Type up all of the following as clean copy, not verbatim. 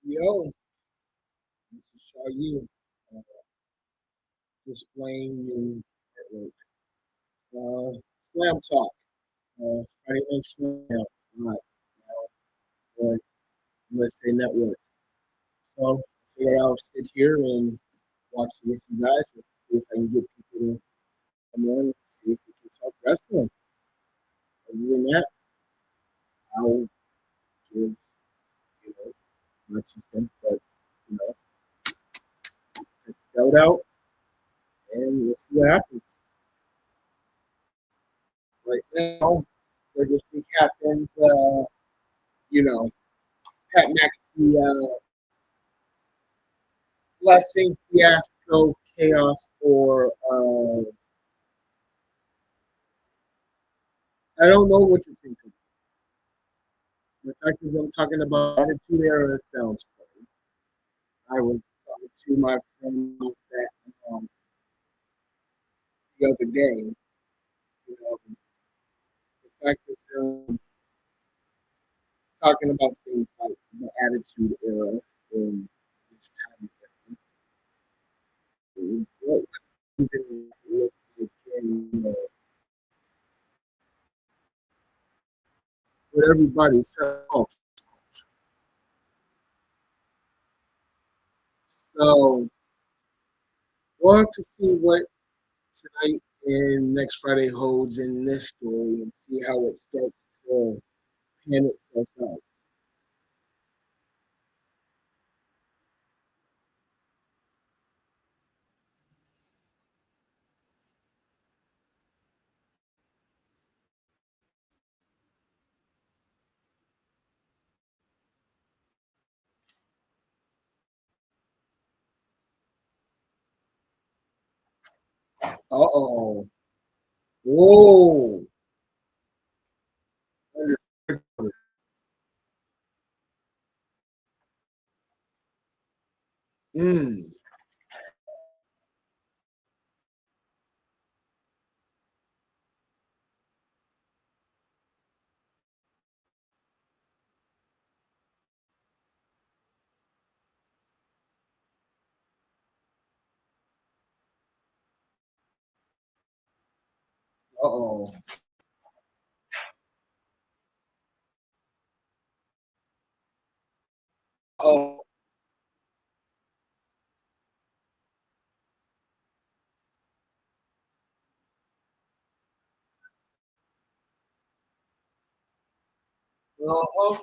Yo, this is SHAU, uh, displaying new network. Slam Talk, Friday Night Smcck Down, live now on USA Network. So I figured I'll sit here and watch it with you guys and see if I can get people to come on and see if we can talk wrestling. Other than that, I'll give, my 2 cents, but, you know, check the belt out and we'll see what happens. Right now, they're just recapping you know, Pat McAfee blessing, fiasco, chaos, or I don't know what to think of. The fact is, I'm talking about Attitude Era sounds funny. I was talking to my friend about that the other day. You know, the fact that talking about things like the Attitude Era and this time period, what would even look like in what everybody's saying. So we'll have to see what tonight and next Friday holds in this story and see how it starts to pan itself out. Uh oh. Whoa. Mm. Uh oh. Oh. Uh huh.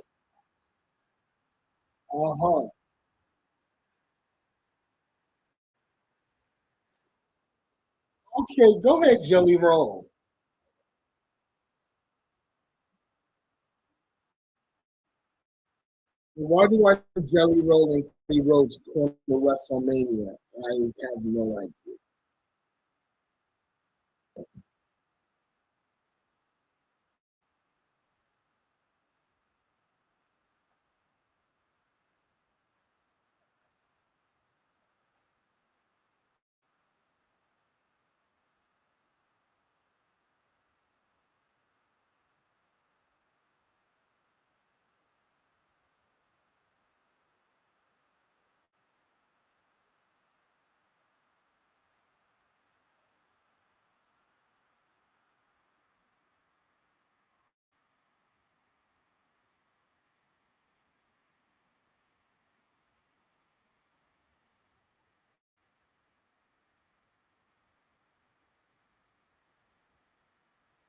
Uh huh. Okay, go ahead, Jelly Roll. Why do I think Jelly Roll and Cody Rhodes come to WrestleMania? I have no idea.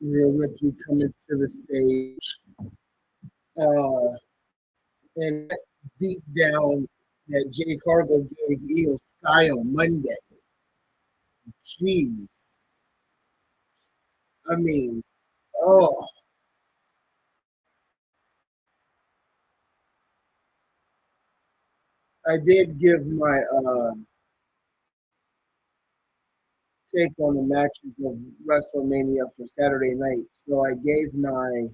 Rhea Ripley coming to the stage uh, and beat down that Jay Cargo gave Io Sky on Monday. Jeez. I mean, oh, I did give my take on the matches of WrestleMania for Saturday night. So I gave my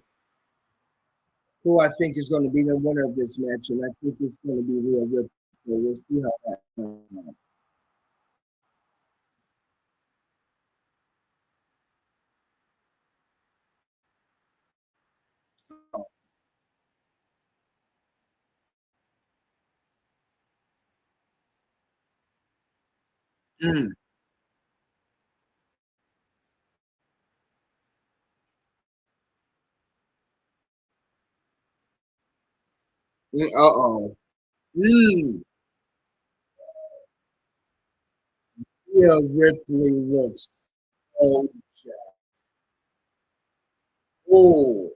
who I think is going to be the winner of this match, and I think it's going to be Rhea Ripley. So we'll see how that goes. Mm. Uh-oh. Mm. Yeah, Ripley looks so jacked. Oh.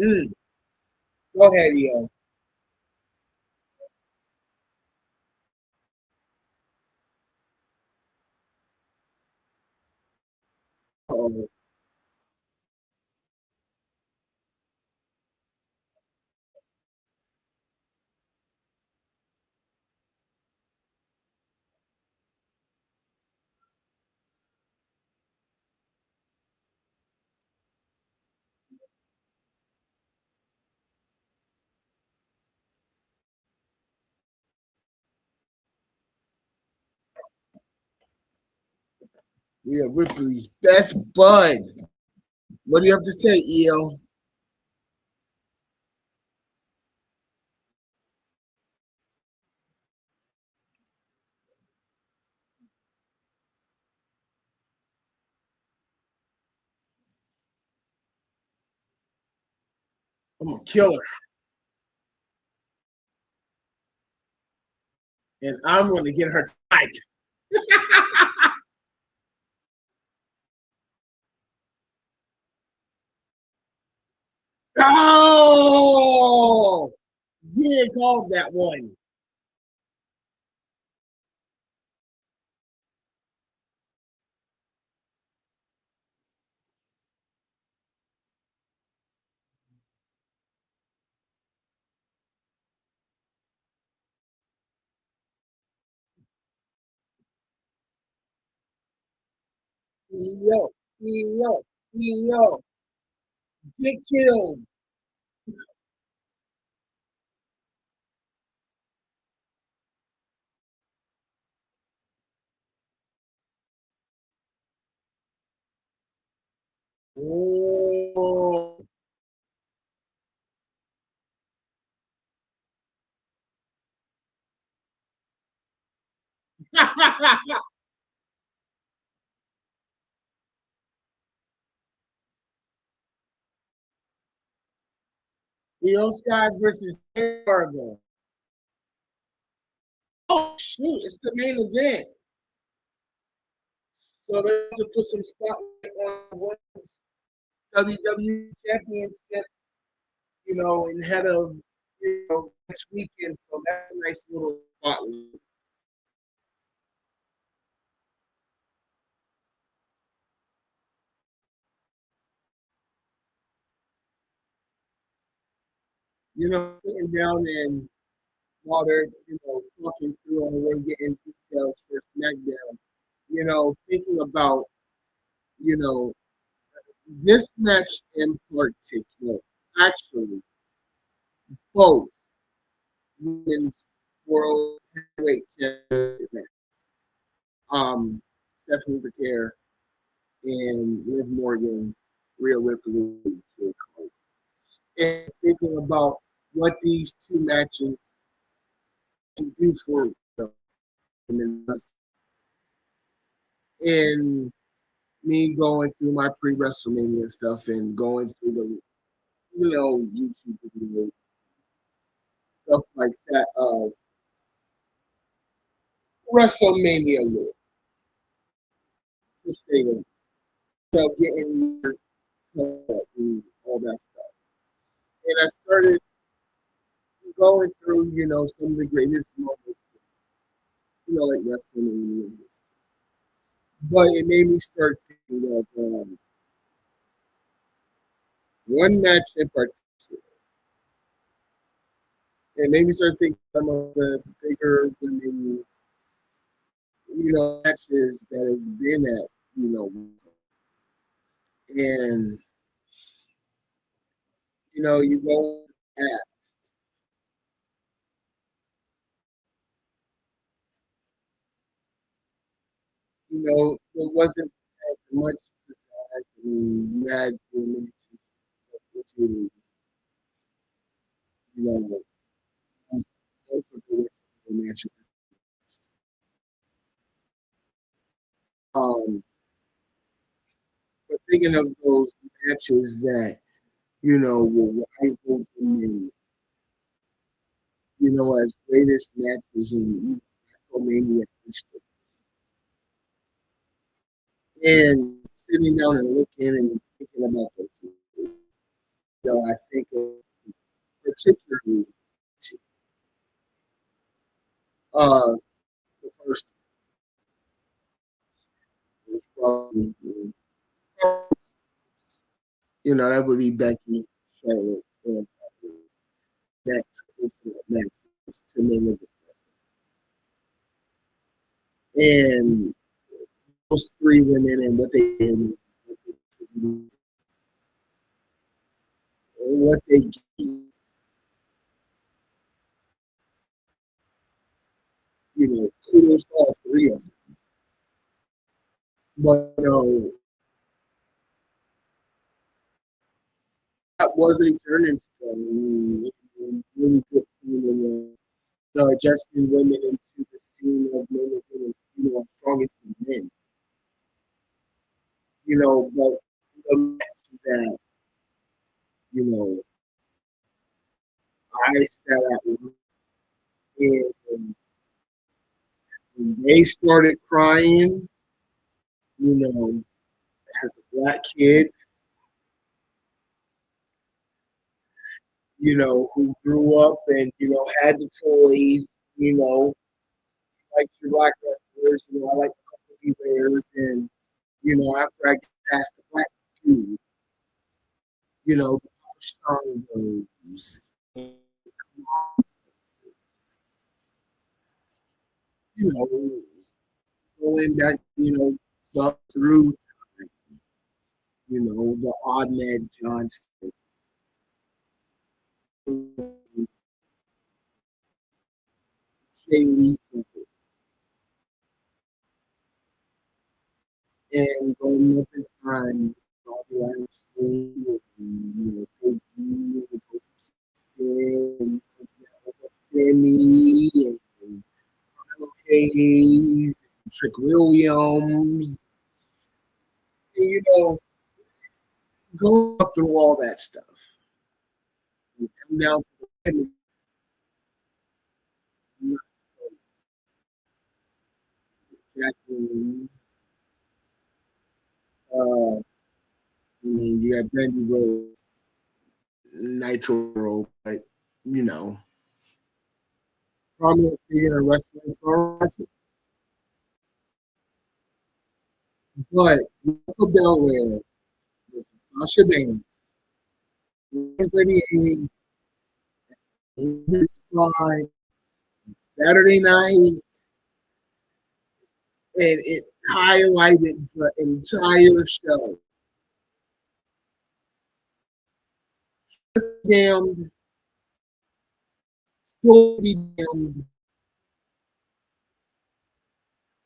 Mm. Go ahead, yo. Oh. We are Ripley's best bud. What do you have to say, EO? I'm a killer, and I'm going to get her tonight. Oh, yeah, called that one. EO, EO, EO, get killed. Oh. EO Sky versus Fargo. Oh, shoot, it's the main event. So they have to put some spotlight on women's WWE Championship, ahead of next weekend. So that's a nice little spotlight. Sitting down and while they're talking through and we're getting details for SmackDown. Thinking about you know this match in particular. Actually, both women's world heavyweight champions, Stephanie Vaquer and Liv Morgan, Rhea Ripley, and thinking about what these two matches can do for women. And me going through my pre WrestleMania stuff and going through the YouTube videos, stuff like that of WrestleMania lore, this thing of getting and all that stuff. And I started going through, some of the greatest moments, like WrestleMania. But it made me start thinking of one match in particular. It made me start thinking of some of the bigger women, matches that has been at, and you go at, there wasn't as much besides. I mean, you had women, you know, most of the matches. Um, but thinking of those matches that were rivals and as greatest matches in WrestleMania history, and sitting down and looking and thinking about those, I think of particularly uh, the first was probably that would be Becky, Charlotte, and next to name of it. And those three women and what they did, what they gave, kudos to all three of them. But that was a turning stone. Really good feeling adjusting women into the scene of men and strongest men. But the match that you know I sat at and when they started crying, as a black kid, who grew up and had the toys, like your black wrestlers, I like the couple bears, and after I get past the black dude, the Shangos, you know, going back, through, the odd man Johnston, Jay Lethal, and going up in time, Bobby Lashley, Big E, and Jimmy, and Hayes, and Trick Williams, and, going up through all that stuff. And come down to the end, not so Jacqueline, I mean, you got Brandy Rose, Nitro, but, you know, prominent figure in wrestling for wrestling. But Michael Belair versus Sasha Banks, 138, Saturday night, and it highlighted the entire show. Damned, still be damned.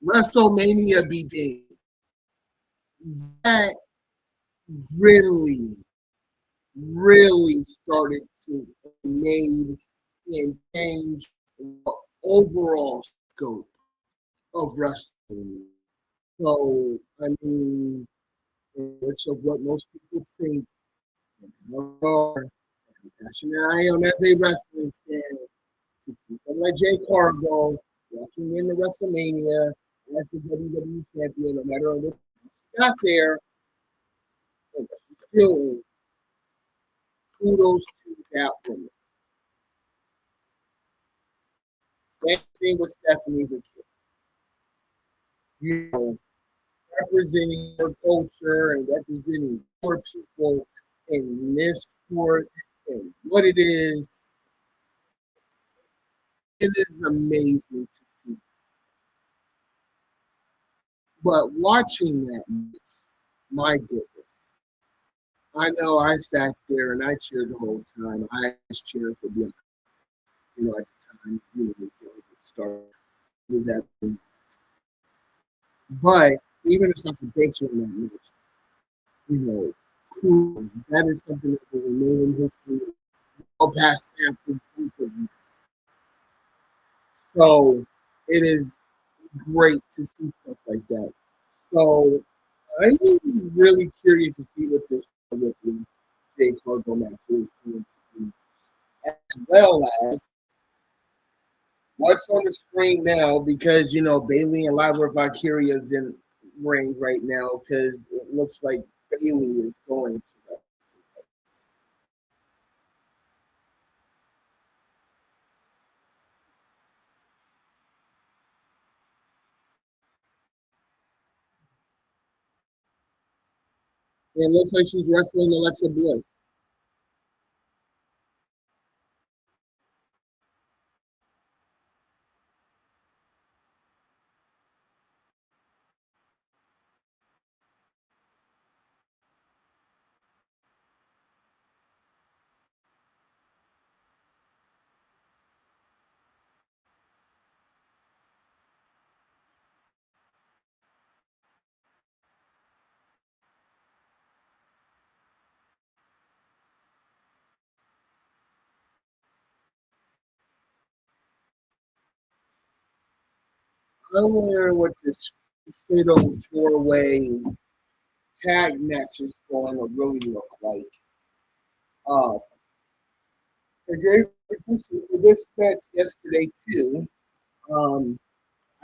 WrestleMania be damned. That really, really started to made and change the overall scope of wrestling. So, I mean, it's of what most people think. Passionate I am as a wrestling fan. To see someone like Jay Cargill walking into WrestleMania as the WWE champion, no matter what he got there, still kudos to that woman. Same thing with Stephanie McGill. You know, representing her culture and representing more people in this sport and what it is. It is amazing to see. But watching that, my goodness, I know I sat there and I cheered the whole time. I was cheering for Bianca, at the time, started that. But even if something takes you in that match, that is something that will remain in history all past after both of you. So it is great to see stuff like that. So I'm really curious to see what this with the J Cargo match is going to be, as well as what's on the screen now, because Bailey and Lyra Valkyria is in ring right now because it looks like Bailey is going to go. It looks like she's wrestling Alexa Bliss. I wonder what this fatal four-way tag match is going to really look like. Uh, I gave prediction for this match yesterday too. Um,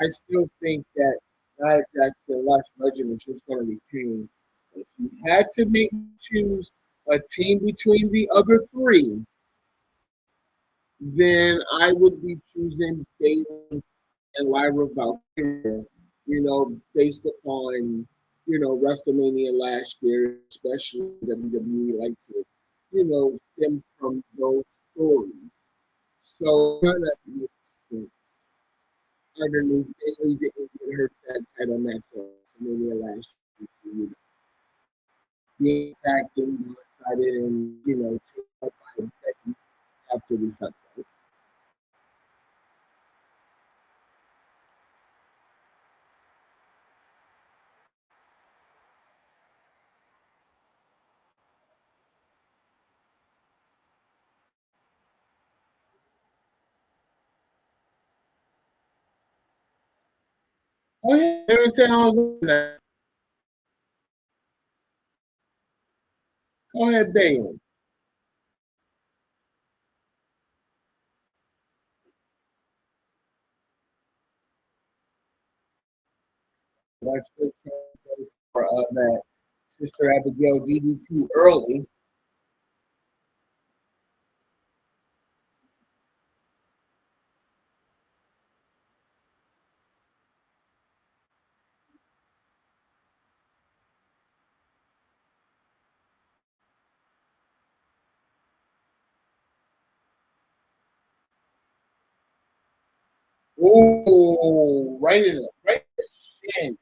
I still think that Nia Jax, the last legend, is just going to retain. If you had to make choose a team between the other three, then I would be choosing Bayley and Lyra Valkyria, based upon, WrestleMania last year, especially WWE like to, stem from those stories. So kind of makes sense. Underneath, Bayley didn't get her tag title match at WrestleMania last year. Being attacked and excited and, taken up by Becky after the Sunday. Oh, yeah. I understand how I was looking at. Go ahead, Bayley. That's still trying to go for that Sister Abigail DDT early. Ooh, right in the shin.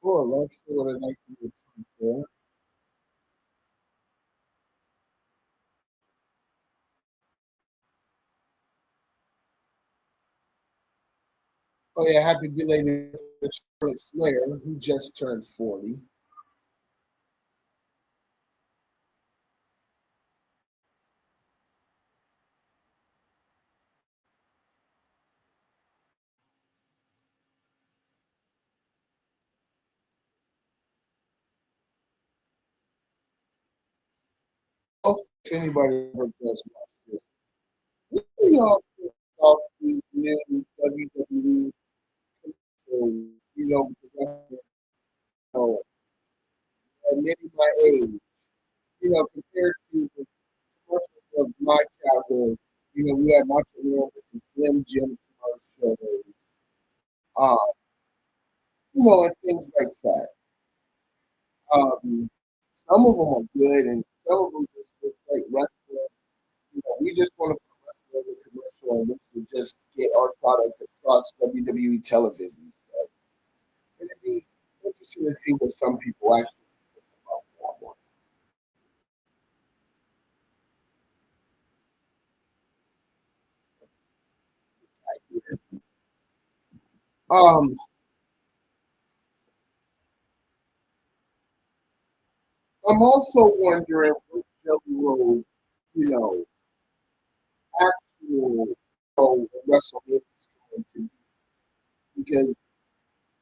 Oh, let's see what a nice little turn for. Oh yeah, happy belated for Charlotte Flair, who just turned 40. If anybody ever does watch this, what do y'all think about these new WWE shows? Because admitting my age, compared to the commercials of my childhood, we had Macho Man with the Slim Jim commercials, uh, and things like that. Some of them are good, and some of them just look like wrestling. We just want to put wrestling in the commercial, and we can just get our product across WWE television. So it'd be interesting to see what some people actually think about that one. Um, I'm also wondering what Jelly Roll, you know, actual WrestleMania is going to be because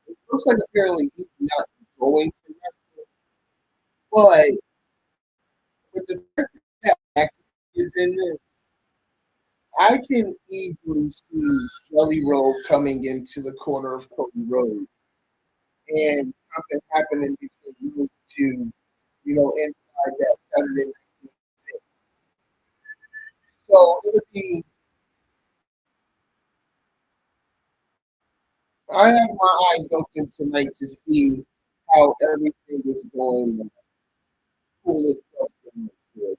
it looks like apparently he's not going to wrestle, but with the fact that Mac is in this, I can easily see Jelly Roll coming into the corner of Cody Rhodes and something happening between you two, inside that Saturday night. So it would be. I have my eyes open tonight to see how everything is going and pull this stuff going forward.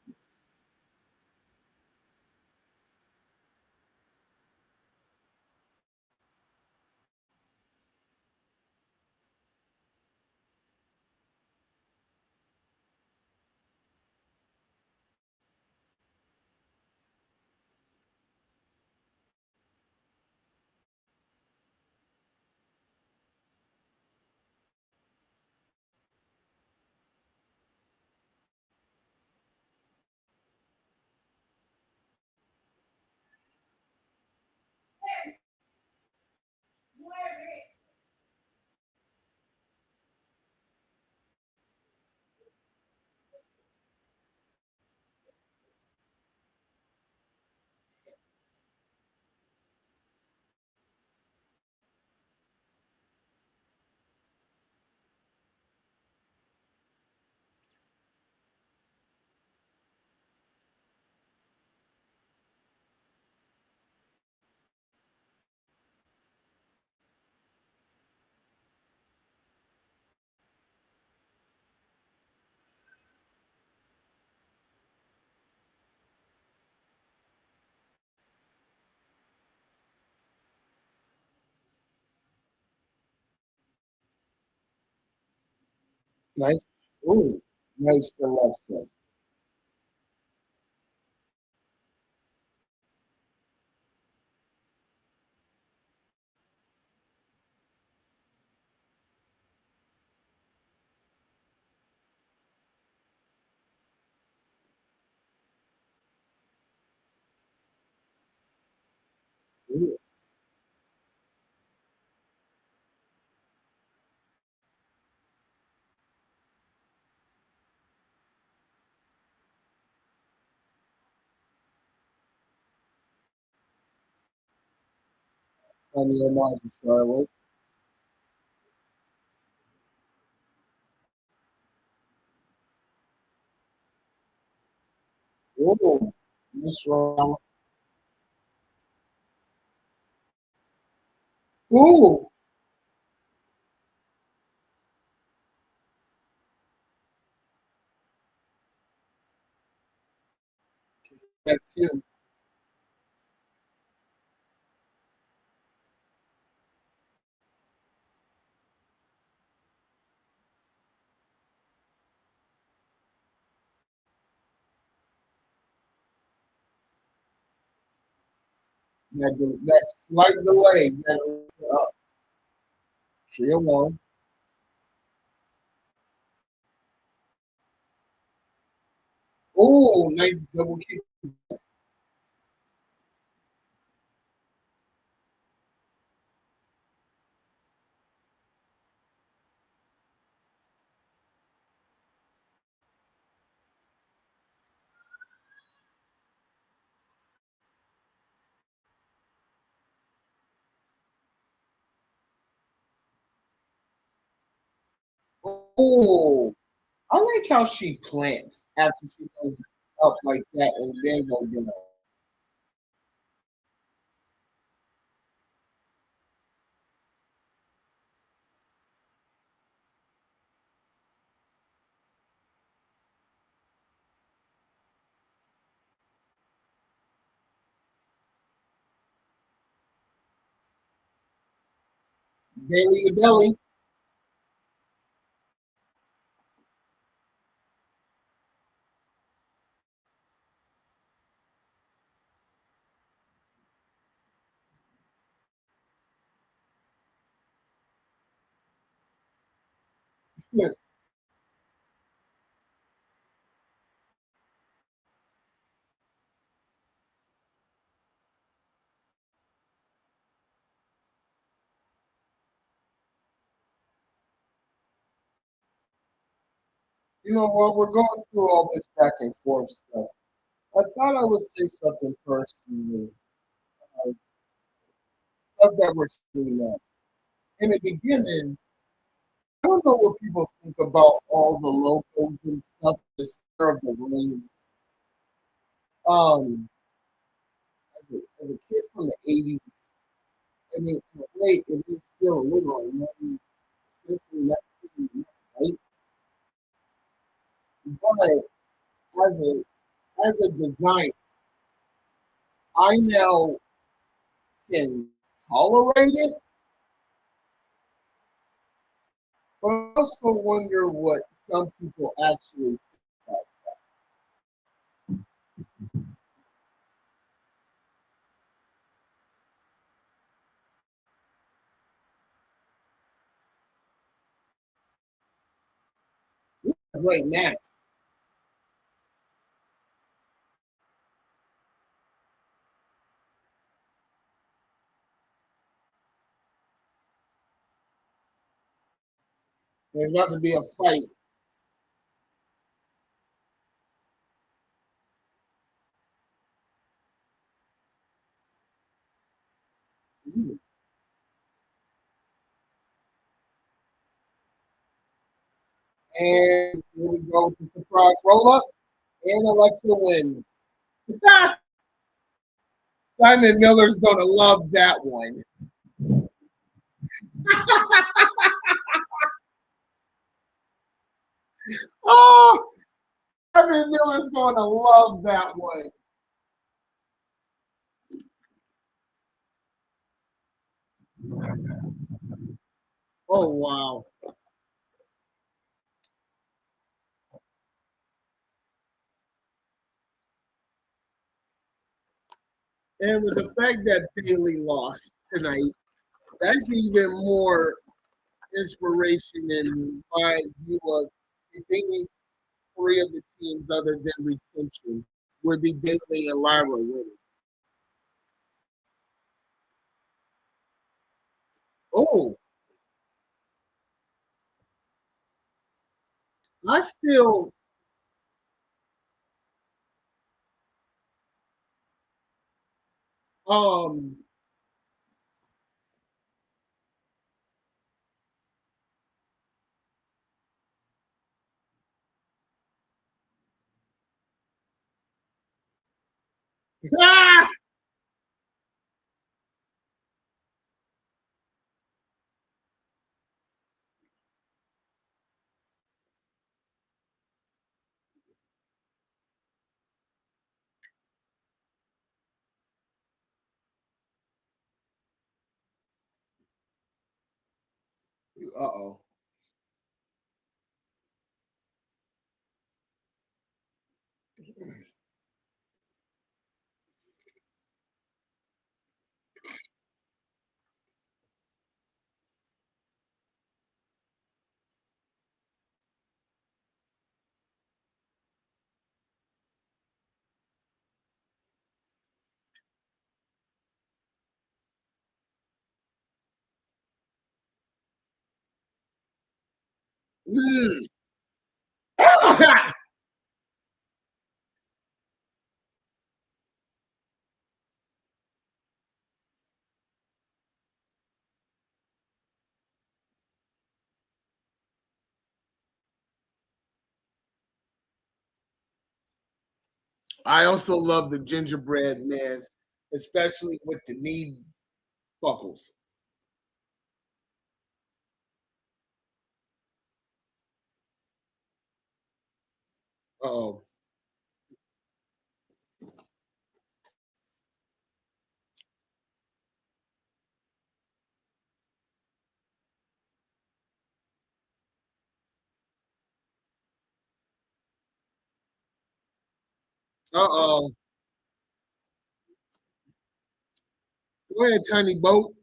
Nice. Ooh, nice selection. Ooh, Tony Omar's in Charlotte. Ooh, nice round. Ooh, that too. That slight delay. That, 3-1. Ooh, nice double kick. Ooh, I like how she plants after she goes up like that and then go get up. Belly to belly. Yeah. You know, while we're going through all this back and forth stuff, I thought I would say something personally. Uh, Stuff that we're seeing now. In the beginning, I don't know what people think about all the logos and stuff, the center of the ring. Um, as a kid from the 80s, I mean, in a way, it is still a little annoying, especially not seeing that right. But as a as a designer, I now can tolerate it, but I also wonder what some people actually think about that right now. There's about to be a fight. And here we go to surprise roll up, and Alexa wins. Simon Miller's gonna love that one. Oh, Simon Miller's gonna love that one. Oh wow! And with the fact that Bailey lost tonight, that's even more inspiration in my view of if any three of the teams other than retention would be Bailey and Lyra winning. Oh, I still um uh-oh. Mm. I also love the gingerbread man, especially with the knee buckles. Uh-oh. Uh-oh. Go ahead, tiny boat.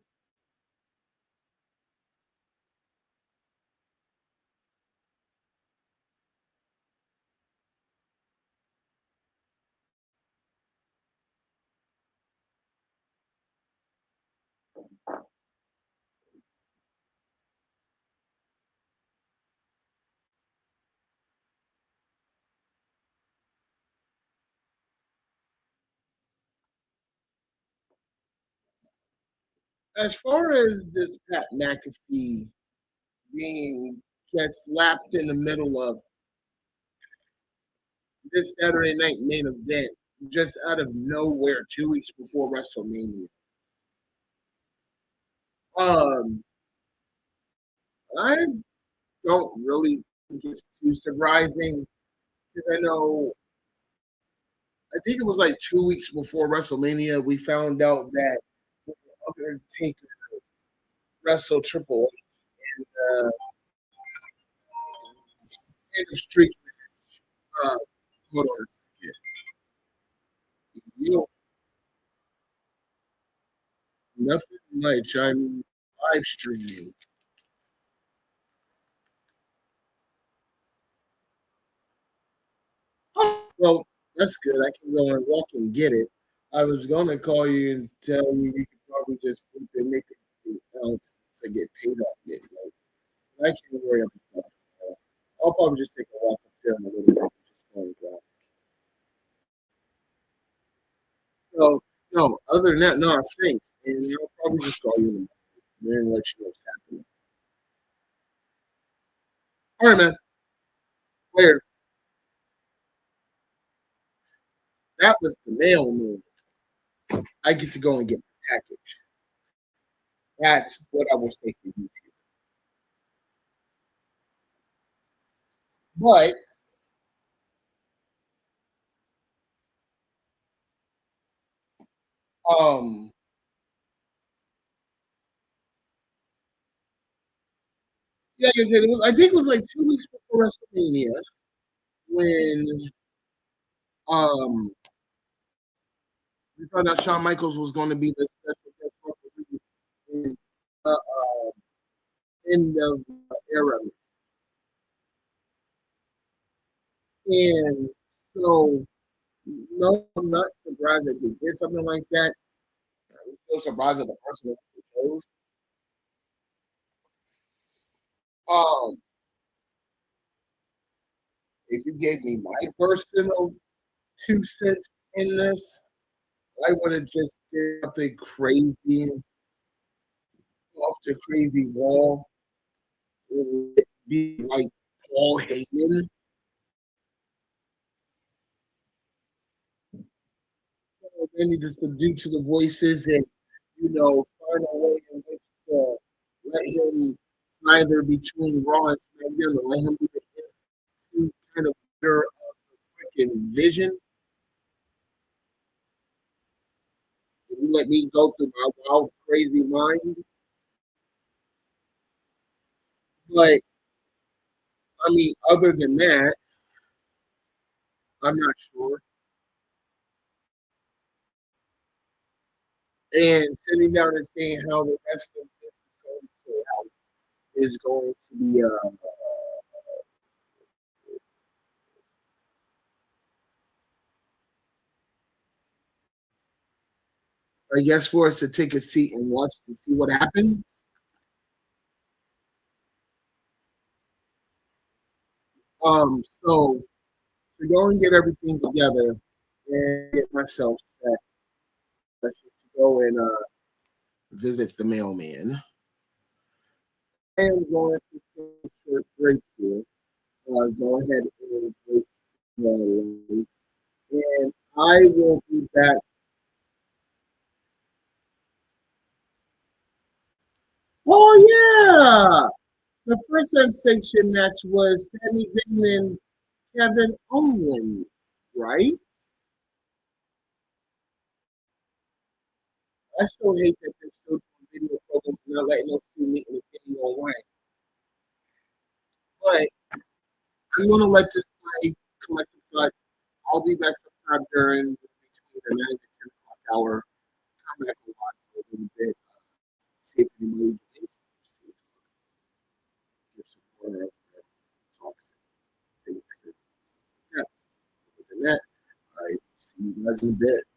as far as this Pat McAfee being just slapped in the middle of this Saturday night main event, just out of nowhere, 2 weeks before WrestleMania. Um, I don't really think it's too surprising because I think it was like 2 weeks before WrestleMania, we found out that Undertaker wrestled Triple H uh, in the streak. Uh, hold on a second. You know, nothing much. I'm live streaming. Oh, well, that's good. I can go and walk and get it. I was going to call you and tell you you could probably just flip and make it else to get paid off it. Like, I can't worry about that. I'll probably just take a walk up there in a little bit. Just going to So, no, other than that, no, thanks. And I'll probably just call you in a minute and let you know what's happening. All right, man. Later. That was the mailman. I get to go and get my package. That's what I will say for you. But um, like I said, I think it was like 2 weeks before WrestleMania when um we found out Shawn Michaels was going to be the special guest referee in the end of era, and so no, I'm not surprised that they did something like that. I'm still surprised at the person that they chose. Um, if you gave me my personal 2 cents in this, I would have just did something crazy off the crazy wall. It would be like Paul Heyman. They need to subdue to the voices and find a way in which to let him either between Raw and SmackDown and let him be the kind of leader of the freaking vision. If you let me go through my wild, crazy mind. But I mean, other than that, I'm not sure. And sitting down and seeing how the rest of this is going to play out is going to be, I guess, for us to take a seat and watch to see what happens. So go and get everything together and get myself set. I should go and visit the mailman. I am going to take a short break here. Go ahead and break the and I will be back. Oh yeah! The first sensation match was Sami Zayn and Kevin Owens, right? I still hate that they're still doing video programs and not letting us see me in the video online. But I'm gonna let this play collective thoughts. I'll be back sometime during between the 9 to 10 o'clock hour. Come back and watch for a little bit. See if anybody see give some more talks and things and stuff like that. Other than that, I see you guys in a bit.